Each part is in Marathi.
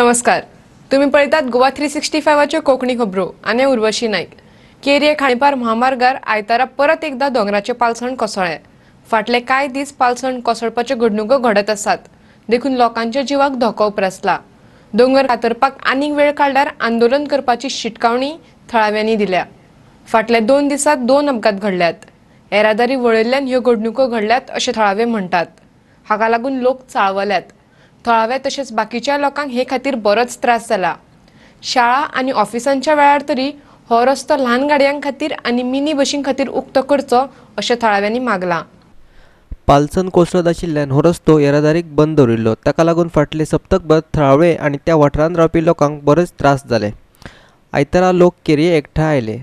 नमस्कार, तुम्ही पळयतात गोवा 365 कोंकणी खबरो आनी उर्वशी नाईक। केरये खाणीपार महामार्गार आयतारा परत एकदा दोंगराचे पालसण कोसळ्ळे। फाटले कांय दीस पालसण कोसळपाच्यो घडणुको घडत आसात, देखून लोकांच्या जिवाक धोको उप्रासला। दोंगर कातरपाक आनीक वेळ काडल्यार आंदोलन करपाची शिटकावणी थळाव्यांनी दिल्या। फाटल्या 2 दिसांत 2 अपघात घडल्यात। येरादारी वळयल्ल्यान ह्यो घडणुको घडल्यात अशें थळावे म्हणटात। हाका लागून लोक चाळवल्यात। थळावे तशेंच बाकीच्या लोकांक हे खातीर बरोच त्रास जाला। शाळा आनी ऑफिसांच्या वेळार तरी हो रस्तो ल्हान गाडयांक खातीर आनी मिनी बशीं खातीर उक्तो करचो अशें थळाव्यांनी मागलां। पालसण कोसळत आशिल्ल्यान हो रस्तो येरादारीक बंद दवरिल्लो। ताका लागून फाटले सप्तकभर थळावे आनी त्या वाठारांत रावपी लोकांक बरेच त्रास जाले। आयतारा लोक केरये एकठांय आयले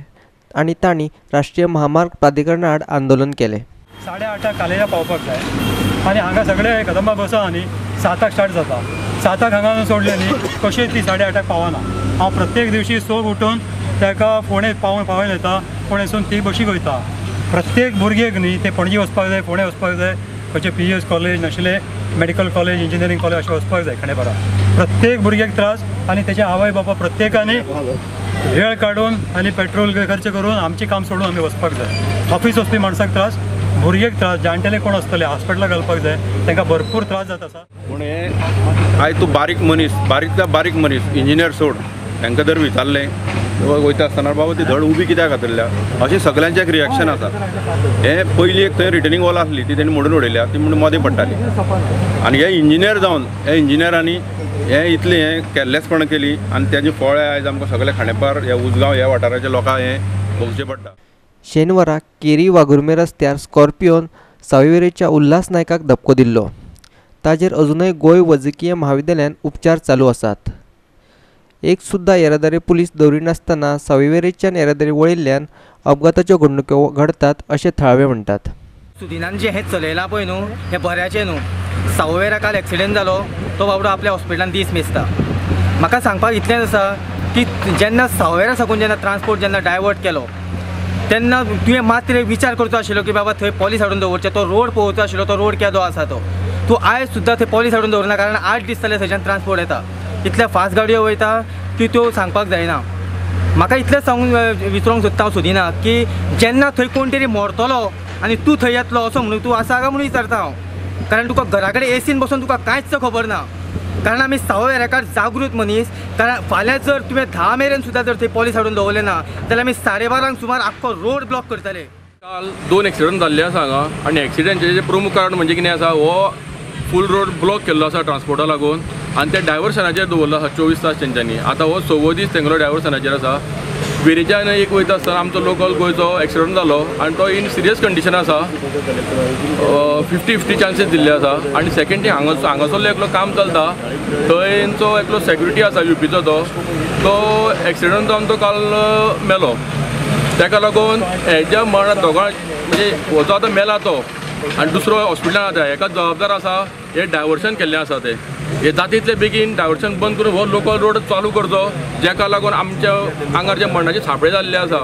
आनी तांणी राष्ट्रीय महामार्ग प्राधिकरणा आड आंदोलन केलें। 8:30 कालेजा पावपाक जाय आनी हांगा सगळे कदंबा बसा न्ही 7:00 स्टार्ट जाता। 7:00 हांगा सोडले न्ही कशें ती 8:30 पावना। हांव प्रत्येक दिवशी सोग उठून ताका फोंडे पावून येता, फोंडेसून ती बशीक वयता। प्रत्येक भुरगेक न्ही ते पणजी वचपाक जाय, फोंडे वचपाक जाय, खंयचे PUS कॉलेज नाशिल्ले मेडिकल कॉलेज, इंजिनियरींग कॉलेज अशें वचपाक जाय खांडेपारा। प्रत्येक भुरग्याक त्रास आनी तेजे आवय बापा प्रत्येकानी वेळ काडून आनी पेट्रोल खर्च करून आमचें काम सोडून आमी वचपाक जाय। ऑफिस वचपी माणसाक त्रास, भुरग्याक त्रास, जाणटेले कोण आसतले हॉस्पिटलाक घालपाक जाय तांकां भरपूर त्रास जाता आसा। पूण हे आयज तूं बारीक मनीस इंजिनियर सोड तांकां जर विचारलें वयता आसतना बाबा ती धड उबी कित्याक घातल्या अशें सगळ्यांचें एक रिएक्शन आसा। हे पयलीं एक थंय रिटर्निंग वॉल आसली ती तेणी मोडून उडयल्या, ती म्हणून मदें पडटाली आनी हे इंजिनियर जावन हे इंजिनियरांनी हे इतलें हे केर्लेसपण केली आनी तेजें फळ आयज आमकां सगळे खांडेपार ह्या उजगांव ह्या वाठाराच्या लोकांक हे भोगचें पडटा। शेनवारा केरी वागुर्मे रस्त्यार स्कॉर्पियोन सावयवेरेंच्या उल्हास नायकाक धपको दिल्लो। ताजेर अजूनय गोंय वैजकीय महाविद्यालयात उपचार चालू आसात। एक सुद्दां येरादारी पुलीस दवरिनासतना सावयवेरेंच्यान येरादारी वळयल्ल्यान अपघाताच्यो घडणुको घडतात अशें थळावे म्हणटात। सुदिनान जे हे चलयलां पळय न्हू हें बऱ्याचें न्हू। सावयवेरा काल एक्सिडेंट जालो, तो बाबडो आपल्या हॉस्पिटलान दीस मेजता। म्हाका सांगपाक इतलेंच आसा की जेन्ना सावयवेरा साकून जेन्ना ट्रान्सपोर्ट जेन्ना डायवर्ट केलो तेन्ना तुवें मात्र विचार करचो आशिल्लो की बाबा थंय पॉलीस हाडून दवरचें, तो रोड पळोवचो आशिल्लो, तो रोड केदो आसा तो। तूं आयज सुद्दां थंय पॉलीस हाडून दवरना, कारण 8 दीस जाले थंयच्यान ट्रान्सपोर्ट येता। इतल्या फास्ट गाडयो वयता की त्यो सांगपाक जायना। म्हाका इतलेंच सांगूंक विचारूंक सोदता हांव सुदिना की जेन्ना थंय कोण तरी मरतलो आनी तूं थंय येतलो असो म्हणून तूं आसा काय म्हणून विचारता हांव, कारण तुका घरा कडेन एसीन बसून तुका कांयच खबर ना। कारण आमी सावयवेरेकार जागृत मनीस, कारण फाल्यां जर तुवें 10 मेरेन सुद्दां जर थंय पॉलीस हाडून दवरलें ना जाल्यार आमी 12:30 सुमार आख्खो रोड ब्लॉक करतले। काल 2 एक्सिडेंट जाल्ले आसा हांगा आनी एक्सिडेंटाचें प्रमुख कारण म्हणजे कितें आसा, हो फूल रोड ब्लॉक केल्लो आसा ट्रान्सपोर्टा लागून आनी त्या डायवर्सनाचेर दवरलो आसा 24 तास तेंच्यांनी। आतां हो 6वो दीस तेंगलो डायवर्सनाचेर आसा। वेरेच्यान एक वयता आसतना आमचो लोकल गोंयचो एक्सिडेंट जालो आनी तो इन सिरियस कंडिशन आसा। 50-50 चान्सीस दिल्ले आसा। आनी सेकेंड थींग हांगासरलो एकलो काम चलता थंयचो एकलो सेक्युरिटी आसा UPचो, तो एक्सिडेंट जावन तो काल मेलो। ताका लागून हेज्या मरणाक दोगां म्हणजे हो जो आतां मेला तो आनी दुसरो हॉस्पिटलान आसा हेका जबाबदार आसा हे डायवर्शन केल्लें आसा ते। हे जाता तितले बेगीन डायवर्शन बंद करून हो लोकल रोड चालू करचो, जेका लागून आमच्या आंगार जे मरणाचे सापळे जाल्ले आसा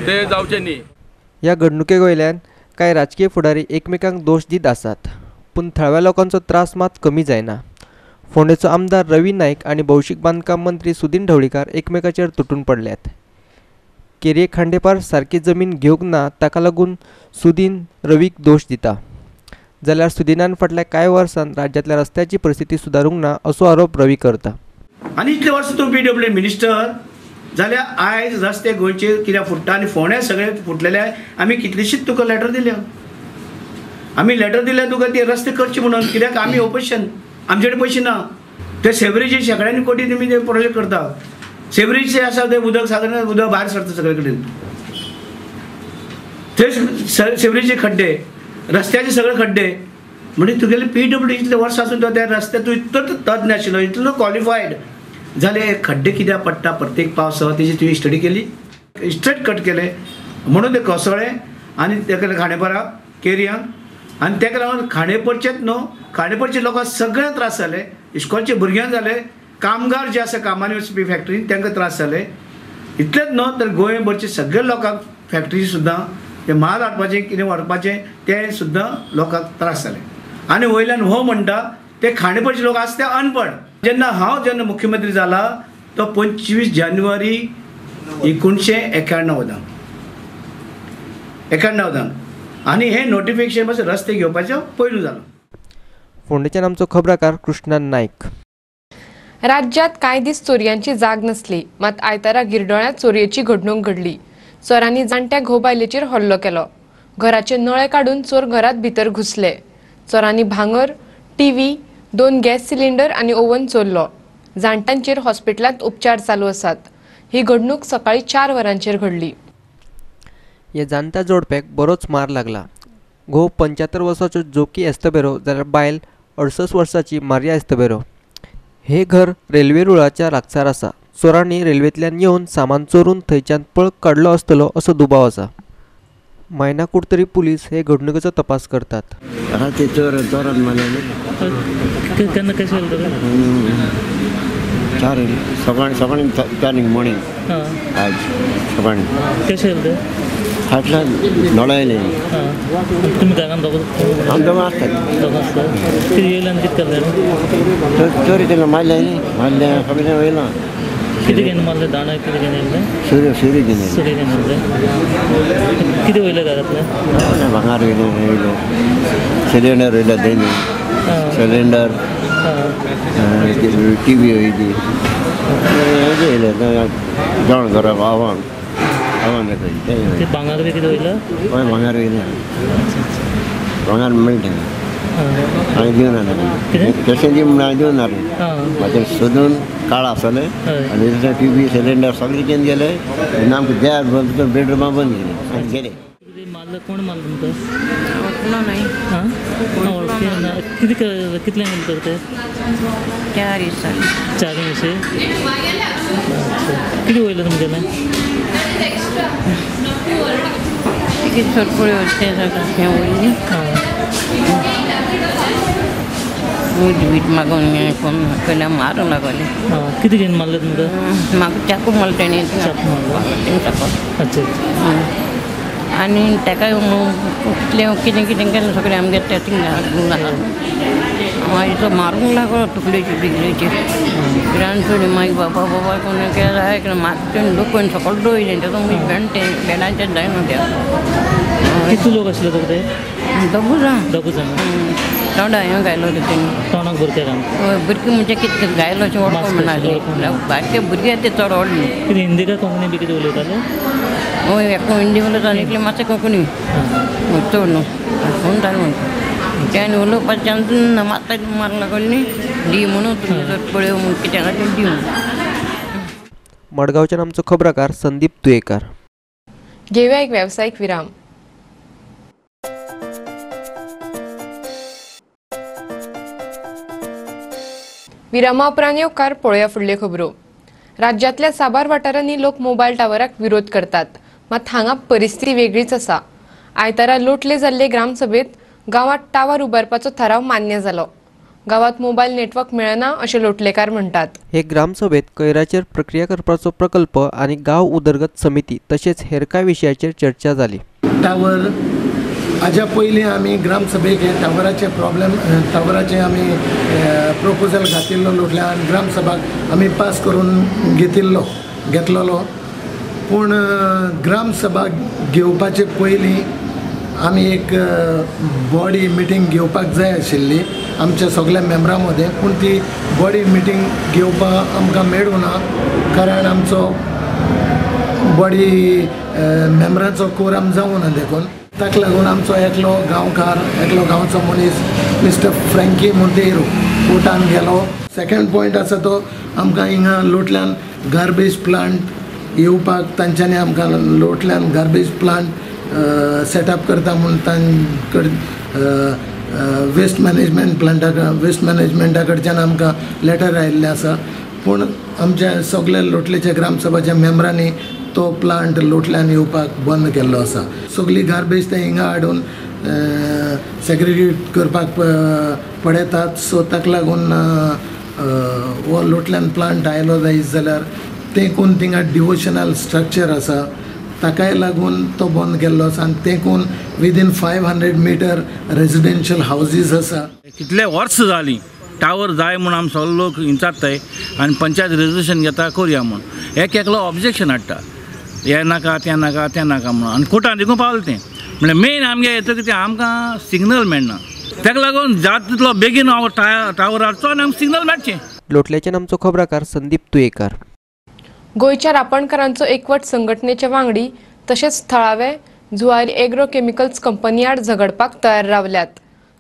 ते जावचे न्ही। ह्या घडणुके वयल्यान कांय राजकीय फुडारी एकमेकांक दोश दीत आसात, पूण थळव्या लोकांचो त्रास मात कमी जायना। फोंडेचो आमदार रवी नाईक आनी भौशीक बांदकाम मंत्री सुदीन ढवळीकार एकमेकाचेर तुटून पडल्यात। केरये खांडेपार सारकी जमीन घेवंक ना ताका लागून सुदीन रवीक दोश दिता, जाल्यार सुदिनान फाटल्या कांय वर्सांत राज्यांतल्या रस्त्याची परिस्थिती सुदारूंक ना असो आरोप रवी करता। आनी इतले वर्स तूं PWD मिनिस्टर जाल्यार आयज रस्ते गोंयचे कित्याक फुट्टा आनी फोंडे सगळे फुटलेले। आमी कितलीशीच तुका लेटर दिल्या, आमी लेटर दिल्या तुका ते रस्ते करचे म्हणून, कित्याक आमी ऑपोजिशन, आमचे कडेन पयशे ना। ते सेवरेजी शेकड्यांनी कोटी तुमी ते प्रोजेक्ट करता। सेवरेजीचे आसा ते उदक सादारण उदक भायर सरता सगळे कडेन, थंय सेवरेजीचे खड्डे, रस्त्याचे सगळे खड्डे। म्हणजे तुगेले PWD इतले वर्स आसून तो त्या रस्त्याक तूं इतलो तज्ञ आशिल्लो, इतलो क्वॉलिफायड, जाल्यार खड्डे कित्याक पडटा प्रत्येक पावसाळ्यात तेजी तुवें स्टडी केली, स्ट्रेट कट केले म्हणून ते कोसळ्ळे आनी तेका खांडेपारा केरयांक। आनी तेका लागून खांडेपारचेच न्हू, खांडेपारच्या लोकांक सगळ्यांक त्रास जाले, इस्कॉलच्या भुरग्यांक जाले, कामगार जे आसा कामांनी वचपी फॅक्टरीन तांकां त्रास जाले। इतलेंच न्हू तर गोंयभरचे सगळे लोकांक फॅक्टरी सुद्दां ते माल हाडपाचें कितें व्हरपाचें ते सुद्दां लोकांक त्रास जाले। आनी वयल्यान हो म्हणटा ते खांडेपारचे लोक आसा ते अनपड, जेन्ना मुख्यमंत्री जाला तो 25 जानेवारी 1991 आनी हे नोटिफिकेशन मातशें रस्ते घेवपाचो पयलू जालो. फोंडेच्यान आमचो खबराकार कृष्णा नायक. राज्यात कांय दीस चोरयांची जाग नसली, मात आयतारा गिरडोळ्यांत चोरयेची घडणूक घडली. चोरांनी जाणट्या घोव बायलेचेर हल्लो केलो. घराचे नळे काढून चोर घरात भितर घुसले. चोरांनी भांगर, टीव्ही, 2 गॅस सिलिंडर आनी ओव्हन चोरलो. जाणट्यांचेर हॉस्पिटलांत उपचार चालू आसात. ही घडणूक सकाळी 4 वरांचेर घडली. ह्या जाणट्या जोडप्याक बरोच मार लागला. घोव 75 वर्साचो जोकी एस्तबेरो जाल्यार बायल 68 वर्साची मारिया एस्तबेरो. हे घर रेल्वे रुळाच्या लागसार आसा. चोरांनी रेल्वेंतल्यान येवन सामान चोरून थंयच्यान पळ काडलो आसतलो असो दुबाव आसा. मायना कुडतरी पुलीस हे घडणुकेचो तपास करतात. सकाळी टर्निंग मॉर्निंग आज सकाळी फाटल्यान नळा येयले. तुम्ही घरान दोग आसतात कितें येयलें आनी कितें केलें? चोरी तेन्ना मारल्या न्ही, मारल्या कमी वयला. कितें घेवन मारलें? दाणा कितें घेवन येयलें? सुरी घेवन सुरी घेवन येयलें. कितें वयलें घरांतलें? भांगार वयलें, सिलिंडर वयले देयले, सिलिंडर, टीव्ही वयली, येयले जेवण करप आव्हान ते भांगार बी कितें वयलें? हय भांगार वयलें. भांगार मेळटा हांवें दिवन कशें दी म्हण हांवें दिवन मातशें सोदून काळ आसलें आनी टीव्ही सिलिंडर सगळें घेवन गेले. आमकां द्या बेडरुमा बंद गेले. मारलं कोण मारलं तुमकां? नाही. हां कितें कितल्यांक गेले तर ते? 4 दिसांनी. 4 दिवशी. कितें वयलें तुमगेलें? कितें सरपळ्यो ते हें वयली. वीट मागून केल्या मारूंक लागले. कितें घेवन मारलें तुमकां? म्हाका चाकू मारलो तेणी. चाकू. अच्छा. आनी ताका कितें कितें केलें सगळें आमगे ते थिंग मागीर तो मारूंक लागलो तुकलेची बिकलेची. ग्रांड मागीर बाबा कोण केलें जाय म्हाका लोक सकयल दवरलें तेजो बेडाचेर जायना त्या. कितले लोक आसले तुका ते? 2 जाण. 2 जाण. तोंडा हें घायलो तेणी. तोंडाक भुरकें घाल. भुरकें म्हणजे कितें घायलो अशें वळखूंक मेळनासलें. बारके भुरगे ते चड व्हडले. कितें हिंदी काय कोंकणी बी कितें उलयताले? हय एकलो हिंदी उलयता आनी एकली मातशें कोंकणी चड न्हू म्हणटाले म्हणटा. त्यान उलोवपाच्यान मारता मारूंक लागली दी म्हणून तुमी पळय म्हूण कित्याक खातीर दी म्हणून. मडगांवच्यान आमचो खबराकार संदीप तुयेकार. घेऊया एक व्यावसायिक विराम. विरामा उपरांत येवकार पळोवया फुडल्यो खबरो. राज्यातल्या साबार वाठारांनी लोक मोबायल टावराक विरोध करतात, मात हांगा परिस्थिती वेगळीच आसा. आयतारा लोटले जाल्ले ग्रामसभेत गांवांत टावर उबारपाचो थाराव मान्य जालो. गांवांत मोबायल नेटवर्क मेळना अशें लोटलेकार म्हणटात. हे ग्रामसभेत कोयराचेर प्रक्रिया करपाचो प्रकल्प आनी गांव उदरगत समिती तशेंच हेर कांय विशयाचेर चर्चा जाली. टावर हाज्या पयलीं आमी ग्रामसभेक हे टावराचे आमी प्रपोजल घातिल्लो लोटल्या आनी ग्रामसभाक आमी पास करून घेतलेलो. पूण ग्रामसभा घेवपाचे पयलीं आमी एक बॉडी मिटींग घेवपाक जाय आशिल्ली आमच्या सगळ्या मेंबरां मदें. पूण ती बॉडी मिटींग घेवपाक आमकां मेळूं ना, कारण आमचो बॉडी मेंबरांचो कोरम जावं ना देखून. ताका लागून आमचो एकलो गांवचो मनीस मिस्टर फ्रँकी मोंतेरो कोर्टान गेलो. सेकंड पॉयंट आसा तो आमकां हिंगा लोटल्यान गार्बेज प्लांट येवपाक तांच्यांनी आमकां लोटल्यान गार्बेज प्लांट सेटअप करता म्हणून तांचे वेस्ट मॅनेजमेंटा कडच्यान आमकां लेटर आयिल्लें आसा. पूण आमच्या सगळ्या लोटलेच्या ग्रामसभाच्या मेंबरांनी तो प्लांट लोटल्यान येवपाक बंद केल्लो आसा. सगळी गार्बेज ते हिंगा हाडून सेग्रिगेट करपाक पडयतात. सो ताका लागून हो लोटल्यान प्लांट आयलो जायत जाल्यार देखून थिंगा डिवोशनल स्ट्रक्चर आसा, ताकाय लागून तो बंद केल्लो आसा. आनी देखून विदीन 500 मीटर रेजिडेन्शियल हावजीस आसा. कितले वर्स जालीं टावर जाय म्हणून आमी सगळे लोक विचारताय आनी पंचायत रेजोल्युशन घेता करुया म्हणून एकलो ऑब्जेक्शन हाडटा हें नाका तें नाका तें नाका म्हणून आनी कोर्टान देखून पावलें तें म्हणजे मेन आमगे येता कितें आमकां सिग्नल मेळना ताका लागून जाता तितलो बेगीन हांव टावर हाडचो आनी आमकां सिग्नल मेळचें. लोटल्याच्यान आमचो खबराकार संदीप तुयेकर. गोंयच्या रापणकारांचो एकवट संघटनेचे वांगडी तशेंच थळावे जुवारी एग्रो केमिकल्स कंपनी आड झगडपाक तयार रावल्यात.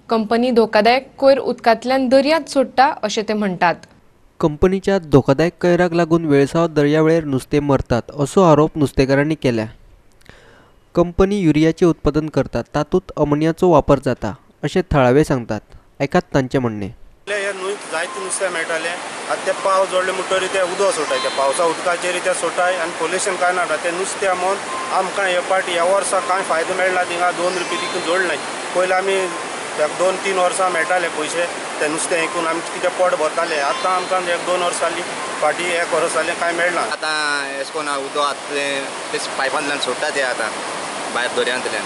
कंपनी धोकादायक कोयर उदकांतल्यान दर्यांत सोडटा अशें ते म्हणटात. कंपनीच्या धोकादायक कोयराक लागून वेळसाव दर्यावेळेर नुस्तें मरतात असो आरोप नुस्तेकारांनी केला. कंपनी युरियाचे उत्पादन करता तातूंत अमोनियाचो वापर जाता अशें थळावे सांगतात. ऐकात तांचें म्हणणें. ह्या न्हंयत जायते नुस्तें मेळटालें. आतां ते पावस जोडले म्हणटरी ते उदक सोडटाय त्या पावसा उदकाचेर ते सोडटाय आनी पोल्युशन कांय नाटा ते नुस्तें आमोन आमकां हे पाटी ह्या वर्सा कांय फायदो मेळना. थिंगा 2 रुपया तितून जोडनाय. पयलीं आमी 2-3 वर्सां मेळटाले पयशे ते नुस्तें विकून आमी कितें पोट भरताले. आतां आमकां 1-2 वर्सां जालीं फाटीं 1 वर्स जालें कांय मेळना. आतां अशें करून उदक आतां ते पायपांतल्यान सोडटा ते आतां भायर दर्यांतल्यान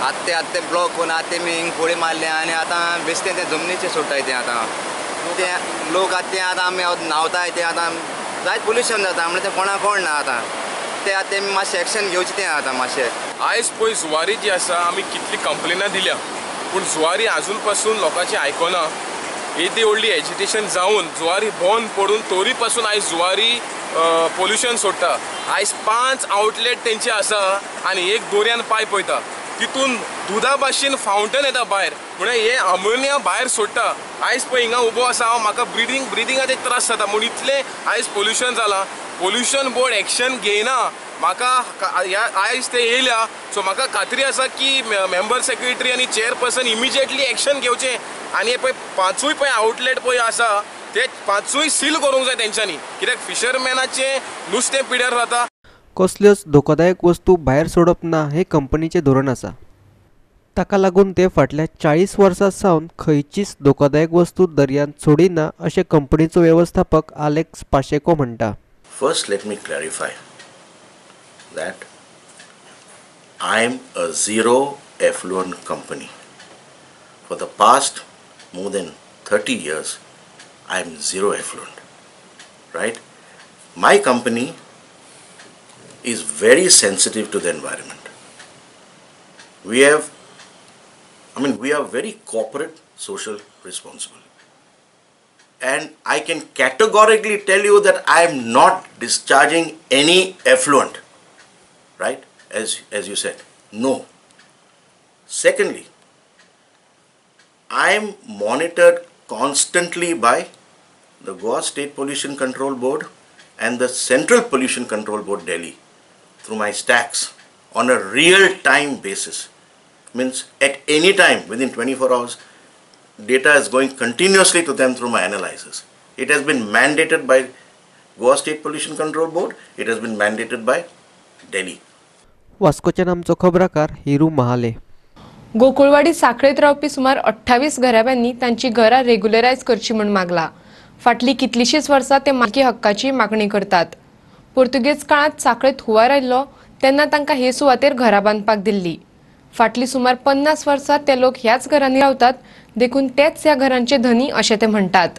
आतां ते ब्लॉक करून आतां तेमी हिंग फोडी मारले आनी आतां बेश्टें तें जमनीचेर सोडटाय ते आतां ते लोक आतां ते आतां आमी न्हांवताय ते आतां जायत पोल्युशन जाता म्हणजे ते कोणाक कळना आतां ते आतां तेमी मातशें एक्शन घेवचें तें आतां मातशें. आयज पळय जुवारी जी आसा आमी कितली कंप्लेनां दिल्या पूण जुवारी आजून पासून लोकांची आयकना. येदी व्हडली एजिटेशन जावन जुवारी बंद पडून तरी पासून आयज जुवारी पोल्युशन सोडटा. आयज 5 आउटलेट तेंचे आसा आनी एक दोऱ्यान पायप वयता तितून दुधा भाशेन फावंटन येता भायर म्हणजे हे अमोनिया भायर सोडटा. आयज पळय हिंगा उबो आसा हांव म्हाका ब्रिदिंगाचे त्रास जाता म्हणून इतलें आयज पोल्युशन जालां. पोल्युशन बोर्ड एक्शन घेयना. म्हाका आयज ते येयल्या सो म्हाका खात्री आसा की मेंबर सेक्रेटरी आनी चेअरपर्सन इमिजिएटली एक्शन घेवचें आनी हे पळय 5 पळय आउटलेट पळय आसा ते 5 सील करूंक जाय तेंच्यांनी कित्याक फिशरमॅनाचें नुस्तें पिड्यार जाता. कसल्योच धोकादायक वस्तू भायर सोडप ना हे कंपनीचे धोरण आसा. ताका लागून ते फाटल्या 40 वर्सां सावन खंयचीच धोकादायक वस्तू दर्यांत सोडिना अशें कंपनीचो वेवस्थापक आलेक्स पाशेको म्हणटा. First, let me clarify that I am a zero effluent company. For the past more than 30 years, I am zero effluent. Right? My company is very sensitive to the environment. We are very corporate, social, responsible. And I can categorically tell you that I am not discharging any effluent, right? As you said, no. Secondly, I am monitored constantly by the Goa State Pollution Control Board and the Central Pollution Control Board Delhi through my stacks on a real-time basis. Means at any time within 24 hours, data is going continuously to them through my analysis. It has been mandated by Goa State Pollution Control Board. It has been mandated by Delhi. वास्कोच्यान आमचो खबराकार हिरू महाले. गोकुळवाडी साखळेत रावपी सुमार 28 घराब्यांनी तांची घरां रेग्युलरायज करची म्हूण मागला. फाटली कितलीशींच वर्सां ते मालकी हक्काची मागणी करतात. पोर्तुगेज काळांत साखळेत हुंवार आयिल्लो तेन्ना तांकां हे सुवातेर घरां बांदपाक दिल्ली. फाटली सुमार 50 वर्सां ते लोक ह्याच घरांनी रावतात देखून तेच ह्या घरांचे धनी अशें ते म्हणटात.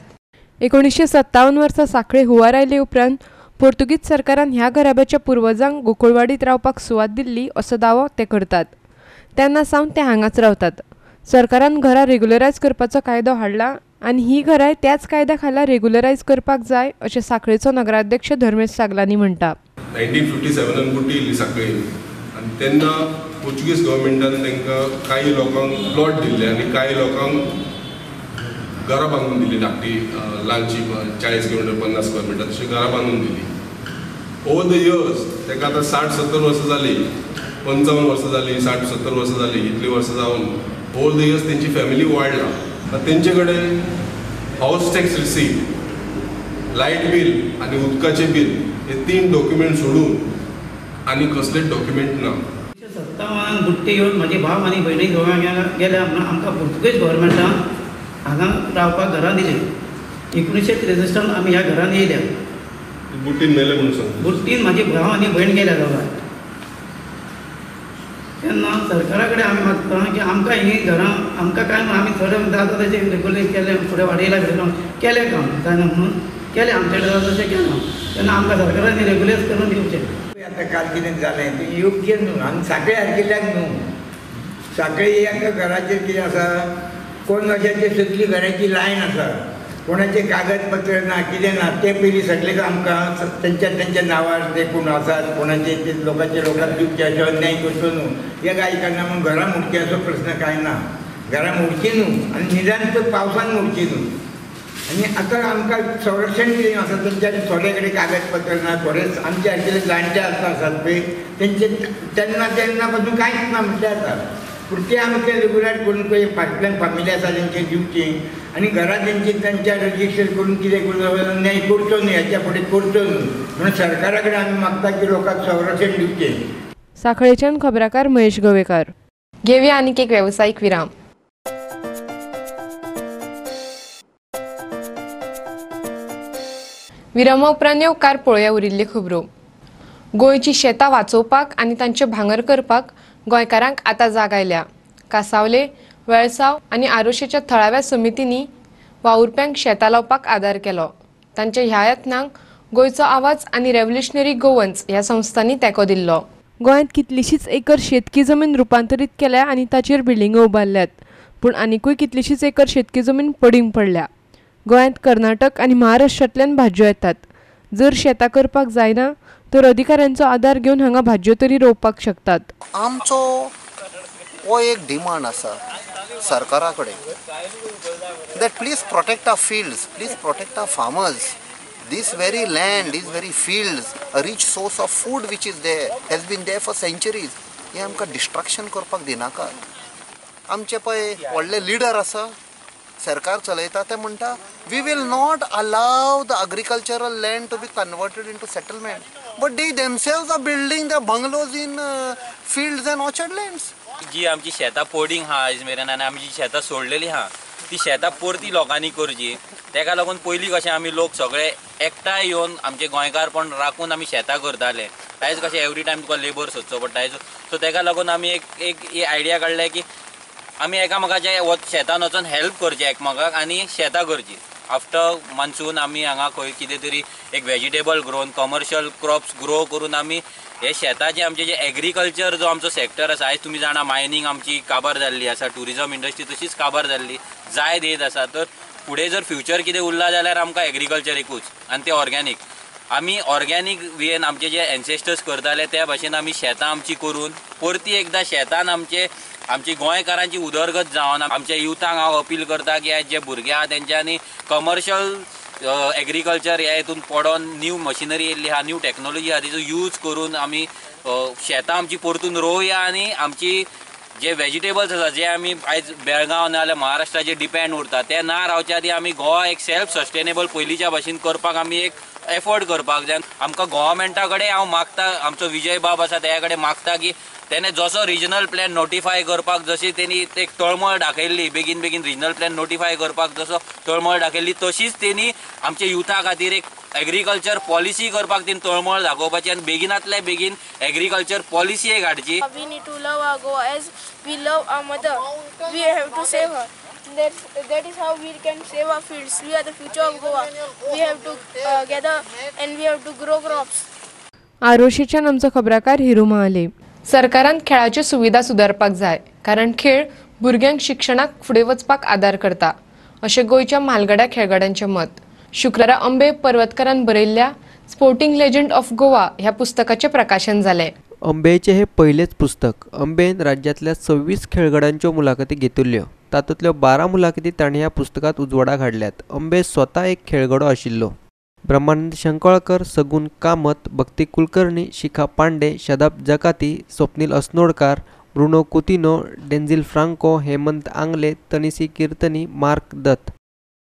1957 वर्सा साखळे हुंवार आयले उपरांत पोर्तुगीज सरकारान ह्या घराब्याच्या पुर्वजांक गोकुळवाडीत रावपाक सुवात दिल्ली असो दावो ते करतात. तेन्ना सावन ते हांगाच रावतात. सरकारान घरां रेग्युलरायज करपाचो कायदो हाडला आनी ही घरांय त्याच कायद्या खाला रेग्युलरायज करपाक जाय अशें साखळेचो नगराध्यक्ष धर्मेश सागलानी म्हणटा. 1957 बुटी येयली सांखळेन आनी तेन्ना पोर्चुगीज गव्हर्मेंटान तांकां कांय लोकांक प्लॉट दिल्ले आनी कांय लोकांक घरां बांदून दिली धाकटी ल्हानशी 40 किलोमिटर 50 स्क्वेअर मिटर तशी घरां बांदून दिली. ओवर द इयर्स ताका आतां 60-70 वर्सां जाली 55 वर्सां जाली 60-70 वर्सां जाली इतली वर्सां जावन ओवर द इयर्स तेंची फॅमिली वाडला. तेंचे कडेन house tax receipt light bill आनी उदकाचें बील हे 3 डॉक्युमेंट सोडून आनी कसलेच डॉक्युमेंट ना. 57 बुट्टी येवन म्हाजे भाव आनी भयणी गोव्या गेल्या म्हणून आमकां पुर्तुगेज गव्हर्मेंटान हांगा रावपाक घरां दिली. 1963 आमी ह्या घरान येयल्या. बुट्टीन मेले म्हणून सांग. बुट्टीन म्हाजे भाव आनी भयण गेल्या दोगांय. तेन्ना सरकारा कडेन आमी मागता की आमकां ही घरां आमकां काय आमी थोडे जाता तशें रेगुलर केलें फुडें वाडयला केलें काम जायना म्हणून केलें आमचे कडेन तशें केलां तेन्ना आमकां सरकारान रेगुलेट करून दिवचें. आतां काल कितें जालें तें योग्य न्हू आनी सांखळे सारकिल्ल्याक न्हू. सांखळे एका घराचेर कितें आसा कोण अशें सगळी घराची लायन आसा कोणाचे कागदपत्र ना कितें ना ते पयलीं सगळें आमकां तेंच्या नांवार ते कोण आसात कोणाचे ते लोकांचे लोकांक दिवचे अशें अन्याय करचो न्हू. हे काय करना म्हणून घरां मोडची असो प्रश्न कांय ना. घरां मोडची न्हू आनी निदान तर पावसान मोडची न्हू. आनी आतां आमकां संरक्षण कितें आसा तेंच्या थोडे कडेन कागदपत्र ना थोडे आमचे आशिल्ले जाणटे आसात पळय तेंचे तेन्ना पासून कांयच ना म्हटल्यार जाता. पूण ते आमकां रेगुलर करून पळय फाटल्यान फामिली आसा तेंचे दिवची आनी घरां तेंच्या रजिस्टर करून कितें करून अन्याय करचो न्हू हेच्या फुडें करचो न्हू म्हणून सरकारा कडेन आमी मागता की लोकांक संरक्षण दिवचें. साखळेच्यान खबराकार महेश गोवेकार. घेवया आनीक एक वेवसायीक विराम. विरामा उपरांत येवकार पळोवया उरिल्ली खबरो. गोंयची शेतां वाचोवपाक आनी तांचे भांगर करपाक गोंयकारांक आतां जाग आयल्या. कांसावले, वेळसाव आनी आरोशेच्या थळाव्या समितींनी वावुरप्यांक शेतां लावपाक आदार केलो. तांच्या ह्या यत्नांक गोंयचो आवाज आनी रेव्होल्युशनरी गोवन्स ह्या संस्थांनी तेंको दिल्लो. गोंयांत कितलीशीच एकर शेतकी जमीन रुपांतरीत केल्या आनी ताचेर बिल्डिंगो उबारल्यात. पूण आनीकूय कितलीशीच एकर शेतकी जमीन पडींग पडल्या. गोंयांत कर्नाटक आनी महाराष्ट्रांतल्यान भाज्यो येतात. जर शेतां करपाक जायना तर अधिकाऱ्यांचो आदार घेवन हांगा भाज्यो तरी रोवपाक शकतात. आमचो हो एक डिमांड आसा सरकारा कडेन that please protect our fields, please protect our farmers. This very land, these very fields, a rich source of food which is there, has been there for centuries. हे आमकां डिस्ट्रक्शन करपाक दिनाकात. आमचे पळय व्हडले लिडर आसा सरकार चलयता ते म्हणटा we will not allow the agricultural land to be converted into settlement but they themselves are building the bungalows in fields and orchard lands. जी आमची शेतां पोडिंग आहा आयज मेरेन आनी आमी जी शेतां सोडलेली आहा ती शेतां परती लोकांनी करची. तेका लागून पयलीं कशें आमी लोक सगळे एकठांय येवन आमचे गोंयकारपण राखून आमी शेतां करताले. आयज कशें एवरी टायम तुका लेबर सोदचो पडटा सो तेका लागून आमी एक आयडिया काडल्या की आमी एकामेकाचे शेतान वचून हेल्प करचे एकमेकाक आनी शेतां करची. आफ्टर मान्सून आमी हांगा खंय कितें तरी एक वेजिटेबल ग्रोवन कमर्शियल क्रॉप्स ग्रो करून आमी हे शेताचे आमचे जे एग्रीकल्चर जो आमचो सेक्टर आसा आयज तुमी जाणा मायनींग आमची काबार जाल्ली आसा ट्युरिजम इंडस्ट्री तशीच काबार जाल्ली जाय देत आसा. तर फुडें जर फ्युचर कितें उरला जाल्यार आमकां एग्रीकल्चरीकूच आनी ते ऑर्गेनीक आमी ऑर्गेनीक वेन आमचे जे एन्सेस्टर्स करताले त्या भाशेन आमी शेतां आमची करून परती एकदां शेतान आमची गोंयकारांची उदरगत जावन आमच्या युथांक हांव अपील करता की आयज जे भुरगे आहा तेंच्यांनी कमर्शियल एग्रीकल्चर ह्या हितून पडोन न्यू मशिनरी येयल्ली आहा न्यू टॅक्नोलॉजी आहा तिचो यूज करून आमी शेतां आमची परतून रोवया आनी आमची जे वेजिटेबल्स आसा जे आमी आयज बेळगांव नाजाल्यार महाराष्ट्राचेर डिपेंड उरता ते ना रावच्या आदी आमी गोवा एक सेल्फ सस्टेनेबल पयलींच्या भाशेन करपाक आमी एक एफर्ट करपाक जाय. आमकां गव्हर्मेंटा कडेन हांव मागता आमचो विजय बाब आसा त्या कडेन मागता की तेणे जसो रिजनल प्लॅन नोटिफाय करपाक जशी तेणी एक तळमळ दाखयल्ली बेगीन रिजनल प्लॅन नोटिफाय करपाक जसो तळमळ दाखयल्ली तशीच तेणी आमच्या युथा खातीर एक एग्रीकल्चर पॉलिसी करपाक तेणी तळमळ दाखोवपाची आनी बेगिनांतल्या बेगीन एग्रीकल्चर पॉलिसी एक हाडची. We need to love our Goa as we love our mother. We have to save her. That is how we can save our fields. We are the future of Goa. We have to gather and we have to grow crops. आरोशीच्या आमचो खबराकार हिरू महाले. सरकारान खेळाच्यो सुविधा सुदारपाक जाय कारण खेळ भुरग्यांक शिक्षणाक फुडें वचपाक आदार करता अशें गोंयच्या म्हालगड्या खेळगड्यांचें मत. शुक्रारा अंबे पर्वतकारान बरयल्ल्या स्पोर्टिंग लेजंड ऑफ गोवा ह्या पुस्तकाचें प्रकाशन जालें. अंबेचे हे पहिलेच पुस्तक. अंबेन राज्यातल्या 26 खेळगड्यांच्यो मुलाखती घेतिल्ल्यो. तातूंतल्यो 12 मुलाखती ताणें ह्या पुस्तकात उजवाडाक हाडल्यात. अंबे स्वता एक खेळगडो आशिल्लो. Brahmanand Shankalkar, Sagun Kamat, Bhakti Kulkarni, Shikha Pandey, Shadab Jakati, Swapnil Asnodkar, Bruno Coutinho, Denzil Franco, Hemant Angle, Tanisi Kirtani, Mark Dutt.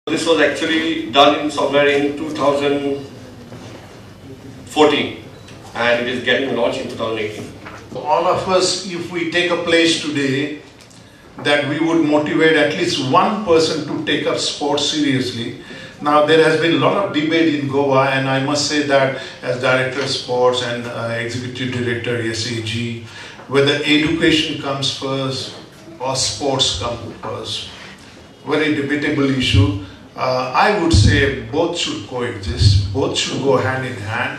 This was actually done somewhere in 2014 and it is getting launched in 2018. All of us, if we take a pledge today that we would motivate at least one person to take up sports seriously. Now there has been a lot of debate in Goa and I must say that as Director of Sports and Executive Director SAG, whether education comes first or sports come first. Very debatable issue. I would say both should coexist, both should go hand in hand.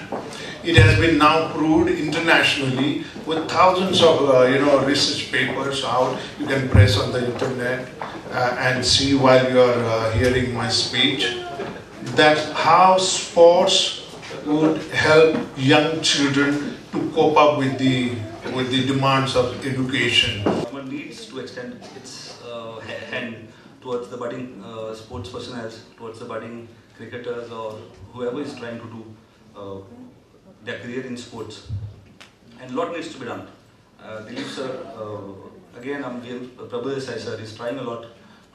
It has been now proved internationally with thousands of research papers out. You can press on the internet and see while you are hearing my speech that how sports would help young children to cope up with the demands of education. Government needs to extend its hand towards the budding sports personnel, towards the budding cricketers or whoever is trying to do their career in sports. And a lot needs to be done. Dilip sir, again Prabhu Desai sir is trying a lot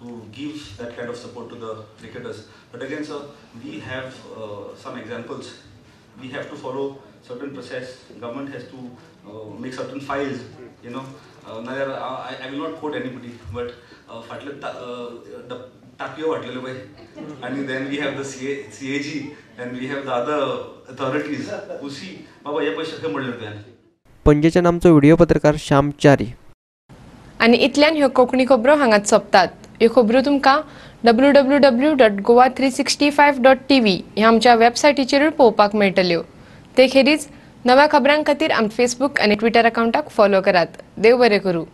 to give that kind of support to the cricketers. But again sir, we have some examples. We have to follow certain process. Government has to make certain files, you know. I will not quote anybody, but the tapio वाटलेले पळय, and then we have the CAG and we have the other authorities who see बाबा हे पैसे खंय मोडले तुवें. पणजेच्यान आमचो व्हिडिओ पत्रकार श्याम च्यारी. आनी इतल्यान ह्यो कोंकणी खबरो हांगाच सोंपतात. ह्यो खबरो तुमकां www.goa365.tv ह्या आमच्या वेबसायटीचेरूय पळोवपाक मेळटल्यो. ते खेरीज नव्या खबरां खातीर आमच्या फेसबूक आनी ट्विटर अकाउंटाक फॉलो करात. देव बरें करूं.